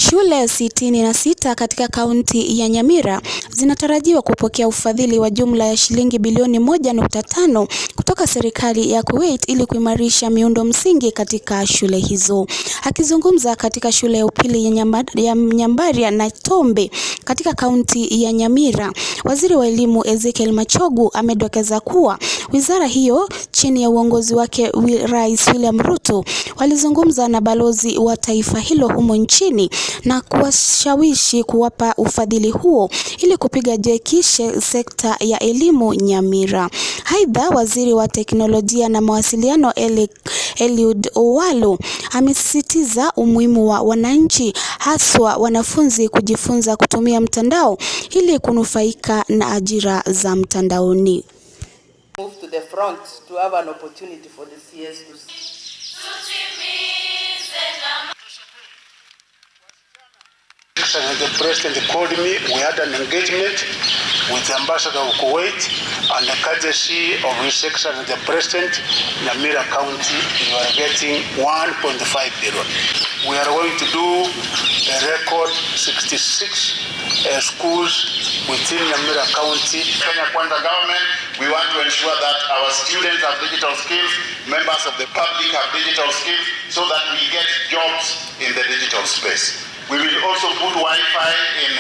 Shule 66 katika kaunti ya Nyamira zinatarajiwa kupokea ufadhili wa jumla ya shilingi bilioni 1.5 kutoka serikali ya Kuwait ili kuimarisha miundo msingi katika shule hizo. Akizungumza katika shule ya upili ya Nyamira na Tombe katika kaunti ya Nyamira, waziri wa elimu Ezekiel Machogu amedokeza kuwa wizara hiyo chini ya uongozi wake Rais William Ruto walizungumza na balozi wa taifa hilo humo nchini na kuwashawishi kuwapa ufadhili huo ili kupiga jeki sekta ya elimu Nyamira. Aidha, waziri wa teknolojia na mawasiliano Eliud Owalo amesisitiza umuhimu wa wananchi haswa wanafunzi kujifunza kutumia mtandao ili kunufaika na ajira za mtandaoni. Move to the front to have an opportunity for the CS to The president called me. We had an engagement with the ambassador of Kuwait, and the courtesy of His Excellency the President, Nyamira County, you are getting 1.5 billion. We are going to do a record 66 schools within Nyamira County. Kenya Kwanza government, we want to ensure that our students have digital skills, members of the public have digital skills, so that we get jobs in the digital space. We will also put Wi-Fi in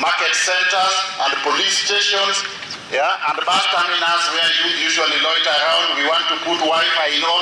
market centers and police stations, and bus terminals where you usually loiter around. We want to put Wi-Fi in all